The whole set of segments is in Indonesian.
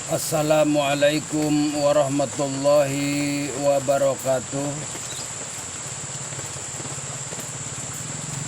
Assalamualaikum warahmatullahi wabarakatuh.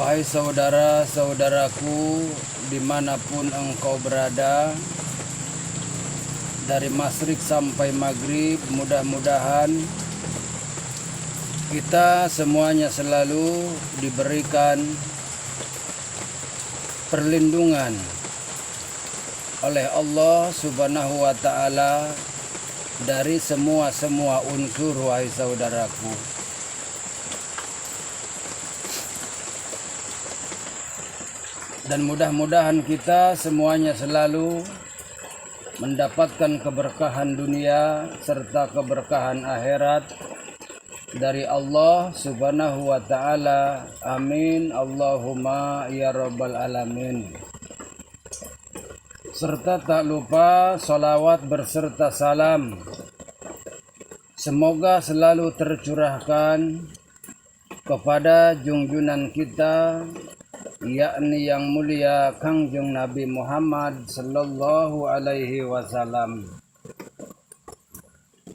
Wahai saudara-saudaraku, dimanapun engkau berada, dari masyrik sampai maghrib, mudah-mudahan kita semuanya selalu diberikan perlindungan oleh Allah Subhanahu wa ta'ala dari semua unsur, wahai saudaraku. Dan mudah-mudahan kita semuanya selalu mendapatkan keberkahan dunia serta keberkahan akhirat dari Allah Subhanahu wa ta'ala. Amin Allahumma ya rabbal alamin. Serta tak lupa salawat berserta salam semoga selalu tercurahkan kepada junjunan kita, yakni yang mulia Kangjeng Nabi Muhammad sallallahu alaihi wasallam.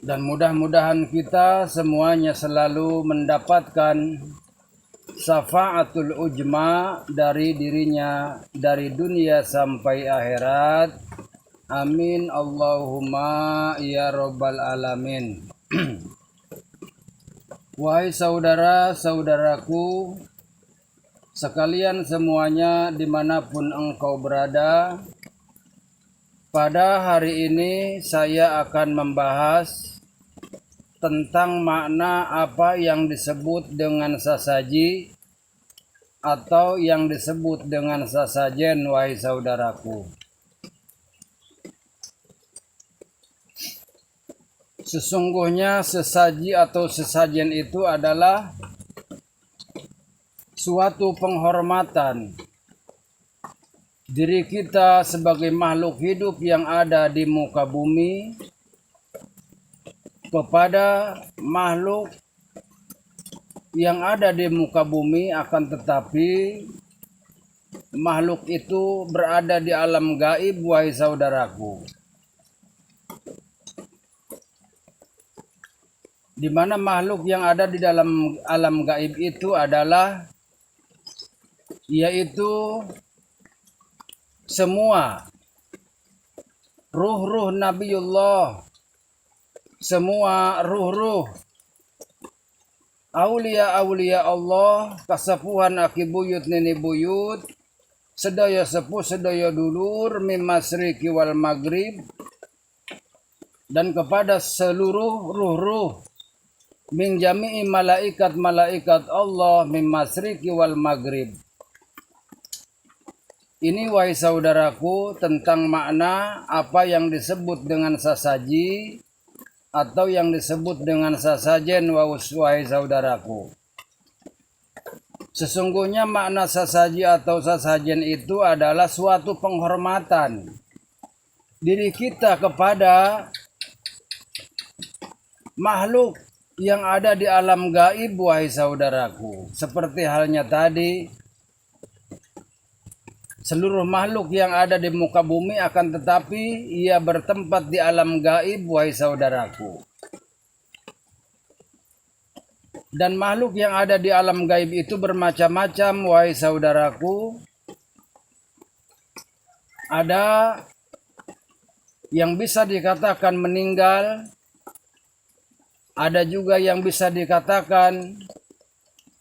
Dan mudah-mudahan kita semuanya selalu mendapatkan syafaatul ujma dari dirinya dari dunia sampai akhirat. Amin Allahumma ya rabbal alamin. Wahai saudara-saudaraku sekalian semuanya dimanapun engkau berada, pada hari ini saya akan membahas tentang makna apa yang disebut dengan sesaji atau yang disebut dengan sesajen, wahai saudaraku. Sesungguhnya sesaji atau sesajen itu adalah suatu penghormatan diri kita sebagai makhluk hidup yang ada di muka bumi kepada makhluk yang ada di muka bumi, akan tetapi makhluk itu berada di alam gaib, wahai saudaraku. Di mana makhluk yang ada di dalam alam gaib itu adalah yaitu semua ruh-ruh Nabiullah, semua ruh-ruh aulia-aulia Allah, kasepuhan aki buyut nini buyut, sedaya sepuh sedaya dulur mim masyriqi wal maghrib, dan kepada seluruh ruh-ruh min jami'i malaikat Allah mim masyriqi wal maghrib. Ini, wahai saudaraku, tentang makna apa yang disebut dengan sesaji atau yang disebut dengan sesajen, wahai saudaraku. Sesungguhnya makna sesaji atau sesajen itu adalah suatu penghormatan diri kita kepada makhluk yang ada di alam gaib, wahai saudaraku. Seperti halnya tadi, seluruh makhluk yang ada di muka bumi akan tetapi ia bertempat di alam gaib, wahai saudaraku. Dan makhluk yang ada di alam gaib itu bermacam-macam, wahai saudaraku. Ada yang bisa dikatakan meninggal, ada juga yang bisa dikatakan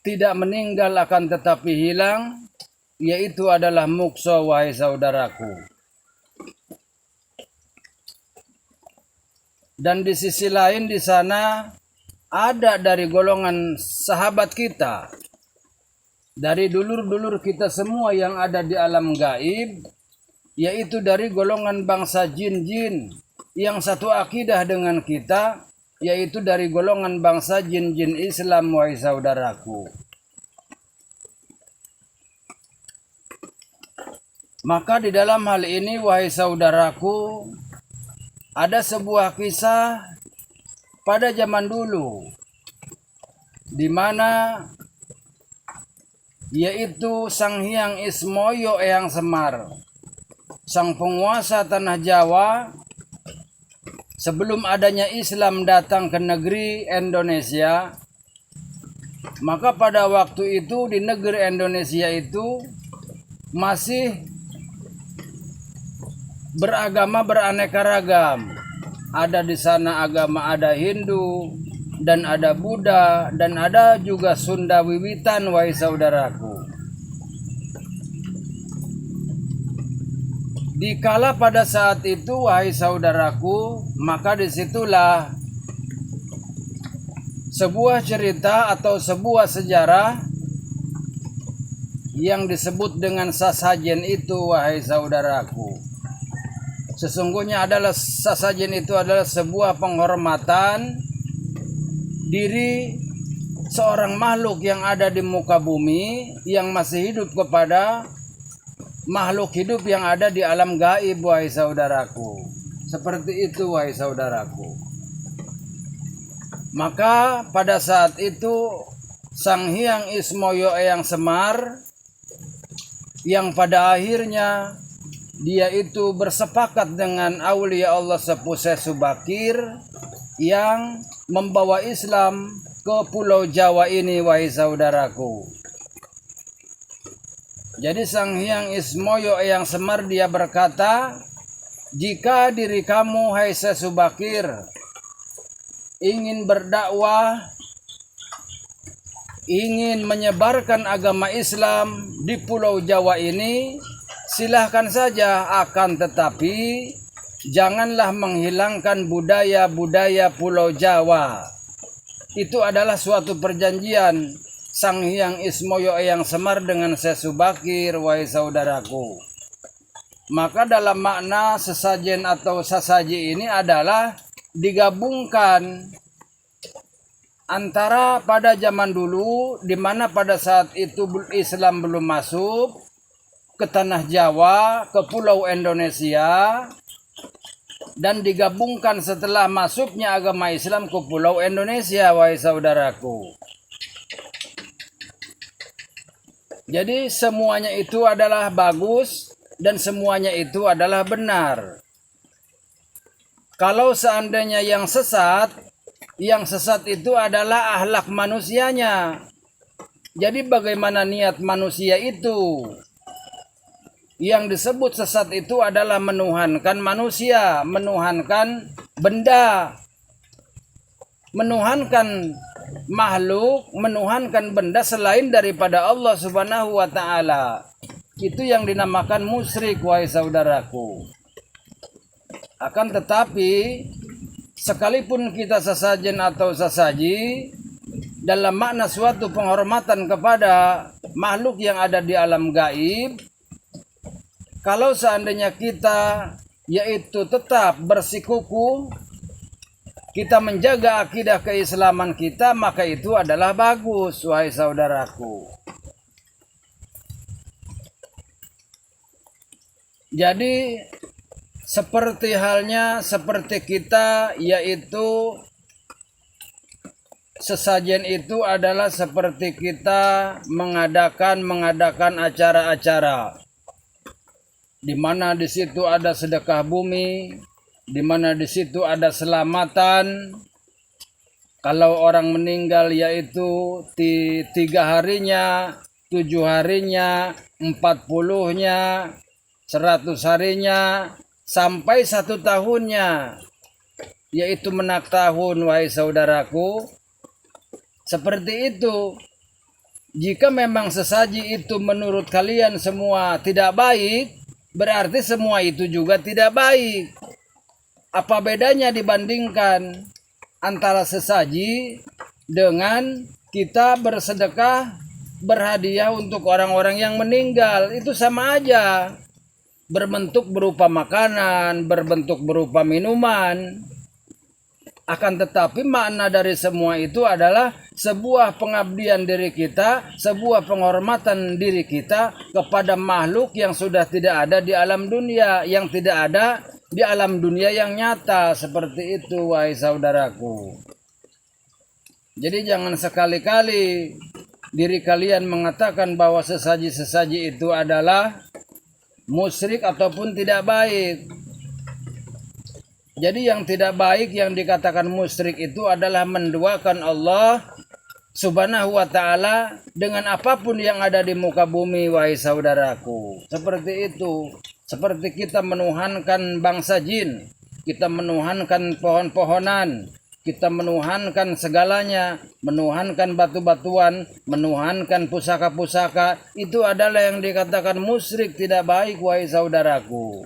tidak meninggal akan tetapi hilang, yaitu adalah muksa, wahai saudaraku. Dan di sisi lain di sana ada dari golongan sahabat kita, dari dulur-dulur kita semua yang ada di alam gaib, yaitu dari golongan bangsa jin-jin yang satu akidah dengan kita, yaitu dari golongan bangsa jin-jin Islam, wahai saudaraku. Maka di dalam hal ini, wahai saudaraku, ada sebuah kisah pada zaman dulu di mana yaitu Sang Hyang Ismoyo Eyang Semar, sang penguasa tanah Jawa, sebelum adanya Islam datang ke negeri Indonesia, maka pada waktu itu di negeri Indonesia itu masih beragama beraneka ragam. Ada di sana agama, ada Hindu dan ada Buddha dan ada juga Sunda Wiwitan, wahai saudaraku. Dikala pada saat itu, wahai saudaraku, maka disitulah sebuah cerita atau sebuah sejarah yang disebut dengan sasajen itu, wahai saudaraku. Sesungguhnya adalah sasajen itu adalah sebuah penghormatan diri seorang makhluk yang ada di muka bumi yang masih hidup kepada makhluk hidup yang ada di alam gaib, wahai saudaraku. Seperti itu, wahai saudaraku. Maka pada saat itu Sang Hyang Ismoyo Eyang Semar yang pada akhirnya dia itu bersepakat dengan aulia Allah Sepuh Syekh Subakir yang membawa Islam ke Pulau Jawa ini, wahai saudaraku. Jadi Sang Hyang Ismoyo Eyang Semar dia berkata, jika diri kamu, hai Syekh Subakir, ingin berdakwah, ingin menyebarkan agama Islam di Pulau Jawa ini, silahkan saja, akan tetapi janganlah menghilangkan budaya-budaya Pulau Jawa. Itu adalah suatu perjanjian Sang Hyang Ismoyo Eyang Semar dengan Syekh Subakir, wahai saudaraku. Maka dalam makna sesajen atau sasaji ini adalah digabungkan antara pada zaman dulu, di mana pada saat itu Islam belum masuk ke tanah Jawa, ke Pulau Indonesia, dan digabungkan setelah masuknya agama Islam ke Pulau Indonesia, wahai saudaraku. Jadi semuanya itu adalah bagus dan semuanya itu adalah benar. Kalau seandainya yang sesat itu adalah akhlak manusianya. Jadi bagaimana niat manusia itu? Yang disebut sesat itu adalah menuhankan manusia, menuhankan benda, menuhankan makhluk, menuhankan benda selain daripada Allah Subhanahu wa taala. Itu yang dinamakan musyrik, wahai saudaraku. Akan tetapi sekalipun kita sesajen atau sesaji dalam makna suatu penghormatan kepada makhluk yang ada di alam gaib, kalau seandainya kita yaitu tetap bersikukuh, kita menjaga akidah keislaman kita, maka itu adalah bagus, wahai saudaraku. Jadi seperti halnya seperti kita, yaitu sesajen itu adalah seperti kita mengadakan acara-acara di mana di situ ada sedekah bumi, di mana di situ ada selamatan. Kalau orang meninggal yaitu 3 harinya, 7 harinya, 40-nya, 100 harinya, sampai 1 tahunnya, yaitu menak tahun, wahai saudaraku. Seperti itu. Jika memang sesaji itu menurut kalian semua tidak baik, berarti semua itu juga tidak baik. Apa bedanya dibandingkan antara sesaji dengan kita bersedekah, berhadiah untuk orang-orang yang meninggal? Itu sama aja. Berbentuk berupa makanan, berbentuk berupa minuman. Akan tetapi makna dari semua itu adalah sebuah pengabdian diri kita, sebuah penghormatan diri kita kepada makhluk yang sudah tidak ada di alam dunia, yang tidak ada di alam dunia yang nyata. Seperti itu, wahai saudaraku. Jadi jangan sekali-kali diri kalian mengatakan bahwa sesaji-sesaji itu adalah musyrik ataupun tidak baik. Jadi yang tidak baik yang dikatakan musyrik itu adalah menduakan Allah Subhanahu wa ta'ala dengan apapun yang ada di muka bumi, wahai saudaraku. Seperti itu. Seperti kita menuhankan bangsa jin, kita menuhankan pohon-pohonan, kita menuhankan segalanya, menuhankan batu-batuan, menuhankan pusaka-pusaka. Itu adalah yang dikatakan musyrik, tidak baik, wahai saudaraku.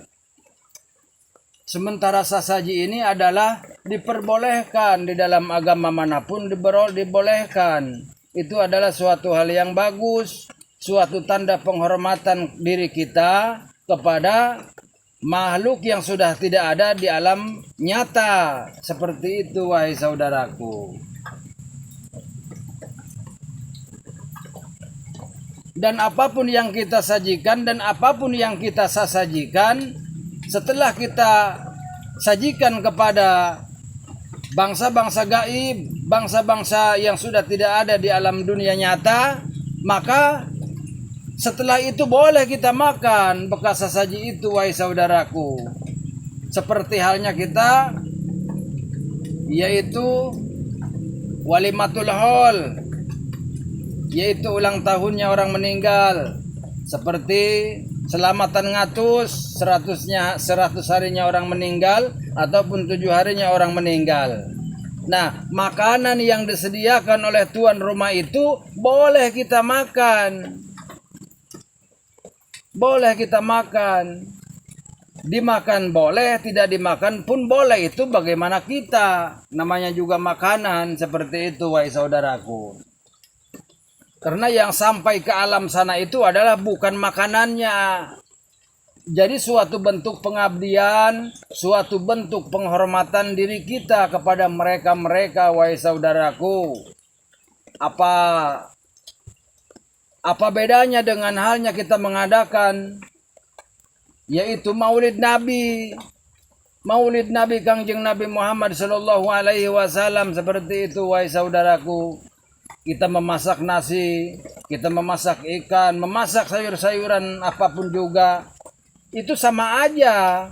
Sementara sesaji ini adalah diperbolehkan di dalam agama manapun, dibolehkan. Itu adalah suatu hal yang bagus, suatu tanda penghormatan diri kita kepada makhluk yang sudah tidak ada di alam nyata. Seperti itu, wahai saudaraku. Dan apapun yang kita sajikan dan apapun yang kita sajikan, setelah kita sajikan kepada bangsa-bangsa gaib, bangsa-bangsa yang sudah tidak ada di alam dunia nyata, maka setelah itu boleh kita makan bekas sesaji itu, wahai saudaraku. Seperti halnya kita, yaitu walimatul haul, yaitu ulang tahunnya orang meninggal. Seperti selamatan ngatus, 100 harinya orang meninggal, ataupun 7 harinya orang meninggal. Nah, makanan yang disediakan oleh tuan rumah itu boleh kita makan. Boleh kita makan. Dimakan boleh, tidak dimakan pun boleh. Itu bagaimana kita. Namanya juga makanan, seperti itu, wahai saudaraku. Karena yang sampai ke alam sana itu adalah bukan makanannya. Jadi suatu bentuk pengabdian, suatu bentuk penghormatan diri kita kepada mereka-mereka, wahai saudaraku. Apa bedanya dengan halnya kita mengadakan yaitu Maulid Nabi. Maulid Nabi Kangjeng Nabi Muhammad sallallahu alaihi wasallam, seperti itu, wahai saudaraku. Kita memasak nasi, kita memasak ikan, memasak sayur-sayuran apapun juga. Itu sama aja.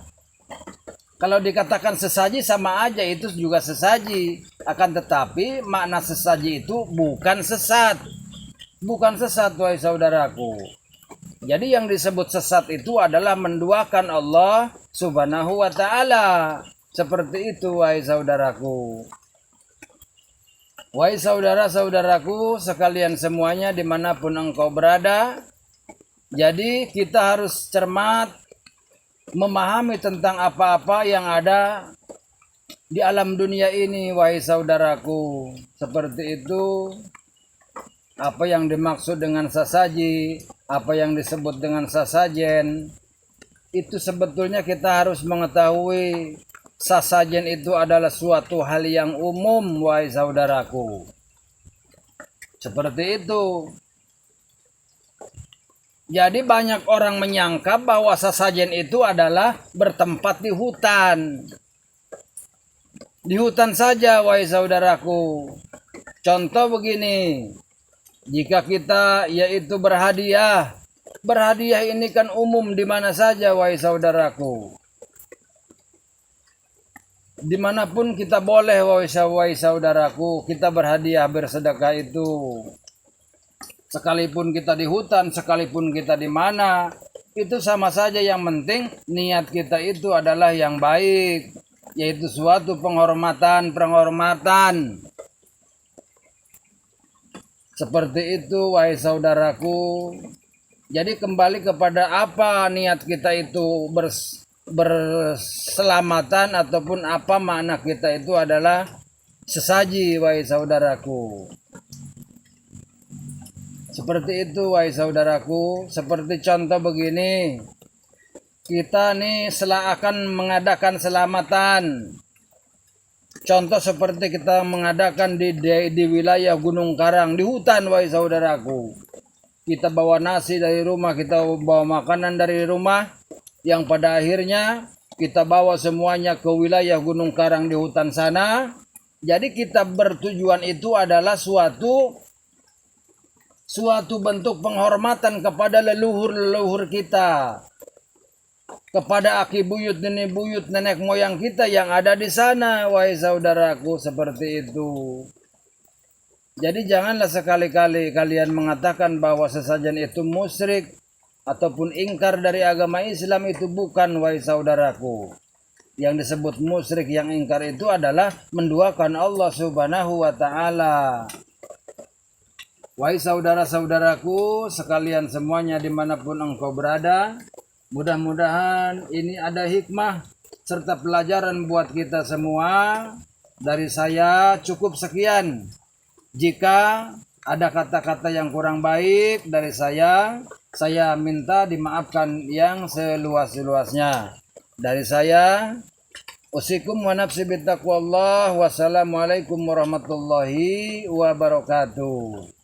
Kalau dikatakan sesaji sama aja, itu juga sesaji. Akan tetapi makna sesaji itu bukan sesat. Bukan sesat, wahai saudaraku. Jadi yang disebut sesat itu adalah menduakan Allah Subhanahu wa ta'ala. Seperti itu, wahai saudaraku. Wahai saudara-saudaraku sekalian semuanya dimanapun engkau berada, jadi kita harus cermat memahami tentang apa-apa yang ada di alam dunia ini, wahai saudaraku. Seperti itu, apa yang dimaksud dengan sesaji, apa yang disebut dengan sesajen, itu sebetulnya kita harus mengetahui. Sesajen itu adalah suatu hal yang umum, wahai saudaraku. Seperti itu. Jadi banyak orang menyangka bahwa sesajen itu adalah bertempat di hutan. Di hutan saja, wahai saudaraku. Contoh begini. Jika kita yaitu berhadiah. Berhadiah ini kan umum di mana saja, wahai saudaraku. Dimanapun kita boleh, wahai saudaraku, kita berhadiah bersedekah itu. Sekalipun kita di hutan, sekalipun kita di mana, itu sama saja. Yang penting niat kita itu adalah yang baik, yaitu suatu penghormatan. Seperti itu, wahai saudaraku. Jadi kembali kepada apa niat kita itu berselamatan ataupun apa makna kita itu adalah sesaji, wahai saudaraku. Seperti itu, wahai saudaraku. Seperti contoh begini, kita nih akan mengadakan selamatan. Contoh seperti kita mengadakan di wilayah Gunung Karang, di hutan, wahai saudaraku. Kita bawa nasi dari rumah, kita bawa makanan dari rumah, yang pada akhirnya kita bawa semuanya ke wilayah Gunung Karang di hutan sana. Jadi kita bertujuan itu adalah suatu bentuk penghormatan kepada leluhur-leluhur kita. kepada aki buyut, nenek buyut, nenek moyang kita yang ada di sana, wahai saudaraku, seperti itu. Jadi janganlah sekali-kali kalian mengatakan bahwa sesajen itu musyrik ataupun ingkar dari agama Islam, itu bukan, wahai saudaraku. Yang disebut musyrik, yang ingkar itu adalah menduakan Allah Subhanahu wa ta'ala. Wahai saudara-saudaraku sekalian semuanya dimanapun engkau berada, mudah-mudahan ini ada hikmah serta pelajaran buat kita semua. Dari saya cukup sekian. Jika ada kata-kata yang kurang baik dari saya minta dimaafkan yang seluas-luasnya. Dari saya, usikum wa nafsi bittaqwallah. Wassalamualaikum warahmatullahi wabarakatuh.